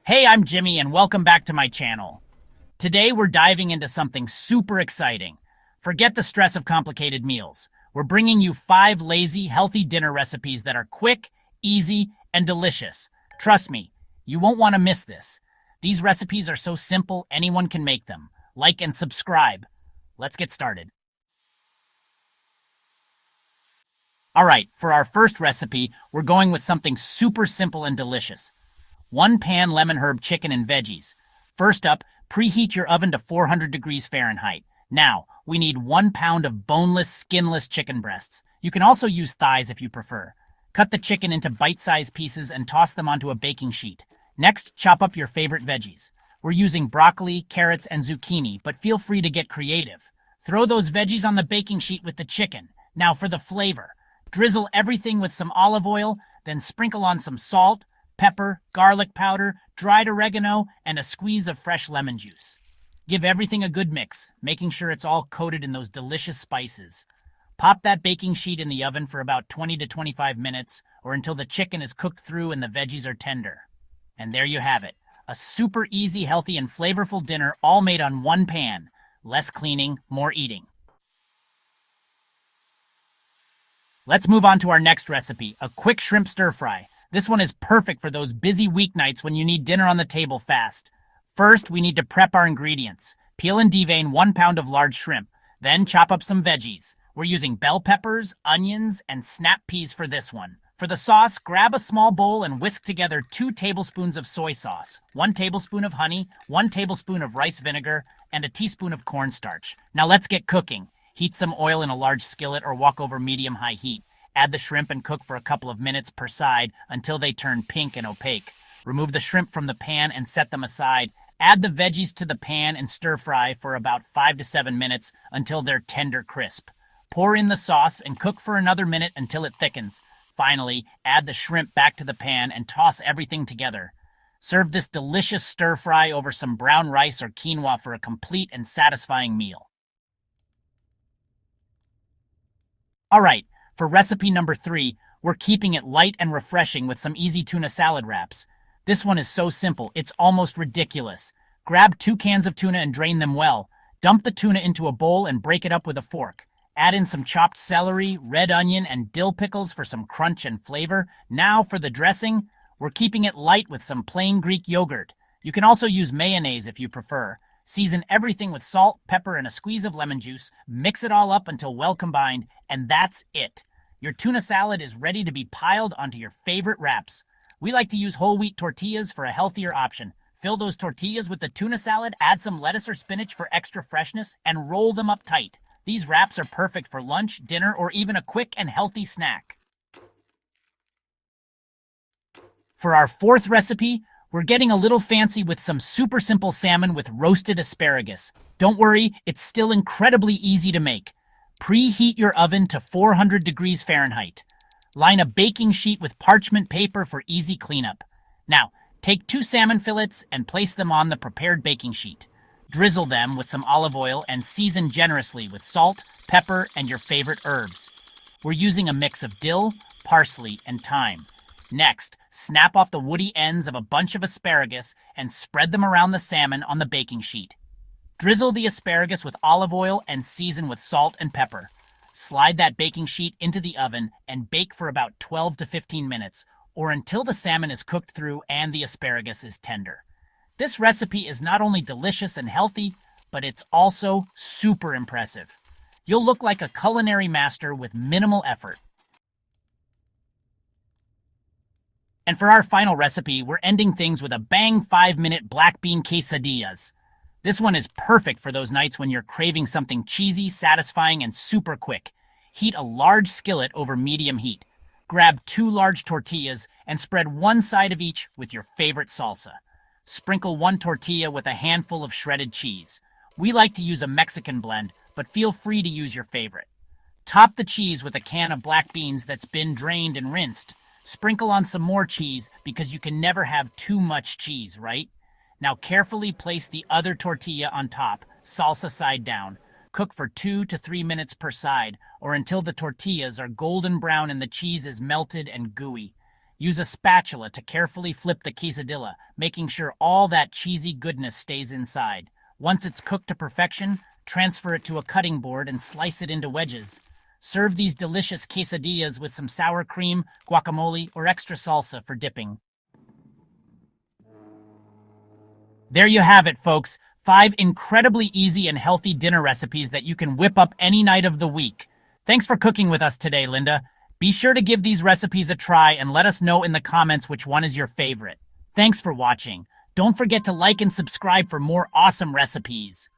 Hey, I'm Jimmy and welcome back to my channel. Today we're diving into something super exciting. Forget the stress of complicated meals. We're bringing you 5 lazy, healthy dinner recipes that are quick, easy, and delicious. Trust me, you won't want to miss this. These recipes are so simple anyone can make them. Like and subscribe. Let's get started. Alright, for our first recipe, we're going with something super simple and delicious. 1 pan lemon herb chicken and veggies. First up, preheat your oven to 400 degrees Fahrenheit. Now, we need 1 pound of boneless, skinless chicken breasts. You can also use thighs if you prefer. Cut the chicken into bite-sized pieces and toss them onto a baking sheet. Next, chop up your favorite veggies. We're using broccoli, carrots, and zucchini, but feel free to get creative. Throw those veggies on the baking sheet with the chicken. Now for the flavor. Drizzle everything with some olive oil, then sprinkle on some salt, pepper, garlic powder, dried oregano, and a squeeze of fresh lemon juice. Give everything a good mix, making sure it's all coated in those delicious spices. Pop that baking sheet in the oven for about 20 to 25 minutes, or until the chicken is cooked through and the veggies are tender. And there you have it, a super easy, healthy, and flavorful dinner all made on 1 pan. Less cleaning, more eating. Let's move on to our next recipe, a quick shrimp stir-fry. This one is perfect for those busy weeknights when you need dinner on the table fast. First, we need to prep our ingredients. Peel and devein 1 pound of large shrimp. Then chop up some veggies. We're using bell peppers, onions, and snap peas for this one. For the sauce, grab a small bowl and whisk together 2 tablespoons of soy sauce, 1 tablespoon of honey, 1 tablespoon of rice vinegar, and a teaspoon of cornstarch. Now let's get cooking. Heat some oil in a large skillet or wok over medium-high heat. Add the shrimp and cook for a couple of minutes per side until they turn pink and opaque. Remove the shrimp from the pan and set them aside. Add the veggies to the pan and stir fry for about 5 to 7 minutes until they're tender crisp. Pour in the sauce and cook for another minute until it thickens. Finally, add the shrimp back to the pan and toss everything together. Serve this delicious stir fry over some brown rice or quinoa for a complete and satisfying meal. Alright, for recipe number 3, we're keeping it light and refreshing with some easy tuna salad wraps. This one is so simple, it's almost ridiculous. Grab 2 cans of tuna and drain them well. Dump the tuna into a bowl and break it up with a fork. Add in some chopped celery, red onion, and dill pickles for some crunch and flavor. Now for the dressing, we're keeping it light with some plain Greek yogurt. You can also use mayonnaise if you prefer. Season everything with salt, pepper, and a squeeze of lemon juice. Mix it all up until well combined, and that's it. Your tuna salad is ready to be piled onto your favorite wraps. We like to use whole wheat tortillas for a healthier option. Fill those tortillas with the tuna salad, add some lettuce or spinach for extra freshness, and roll them up tight. These wraps are perfect for lunch, dinner, or even a quick and healthy snack. For our 4th recipe, we're getting a little fancy with some super simple salmon with roasted asparagus. Don't worry, it's still incredibly easy to make. Preheat your oven to 400 degrees Fahrenheit. Line a baking sheet with parchment paper for easy cleanup. Now, take 2 salmon fillets and place them on the prepared baking sheet. Drizzle them with some olive oil and season generously with salt, pepper, and your favorite herbs. We're using a mix of dill, parsley, and thyme. Next, snap off the woody ends of a bunch of asparagus and spread them around the salmon on the baking sheet. Drizzle the asparagus with olive oil and season with salt and pepper. Slide that baking sheet into the oven and bake for about 12 to 15 minutes, or until the salmon is cooked through and the asparagus is tender. This recipe is not only delicious and healthy, but it's also super impressive. You'll look like a culinary master with minimal effort. And for our final recipe, we're ending things with a bang 5-minute black bean quesadillas. This one is perfect for those nights when you're craving something cheesy, satisfying, and super quick. Heat a large skillet over medium heat. Grab 2 large tortillas and spread one side of each with your favorite salsa. Sprinkle 1 tortilla with a handful of shredded cheese. We like to use a Mexican blend, but feel free to use your favorite. Top the cheese with a can of black beans that's been drained and rinsed. Sprinkle on some more cheese because you can never have too much cheese, right? Now carefully place the other tortilla on top, salsa side down. Cook for 2 to 3 minutes per side, or until the tortillas are golden brown and the cheese is melted and gooey. Use a spatula to carefully flip the quesadilla, making sure all that cheesy goodness stays inside. Once it's cooked to perfection, transfer it to a cutting board and slice it into wedges. Serve these delicious quesadillas with some sour cream, guacamole, or extra salsa for dipping. There you have it, folks. 5 incredibly easy and healthy dinner recipes that you can whip up any night of the week. Thanks for cooking with us today, Linda. Be sure to give these recipes a try and let us know in the comments which one is your favorite. Thanks for watching. Don't forget to like and subscribe for more awesome recipes.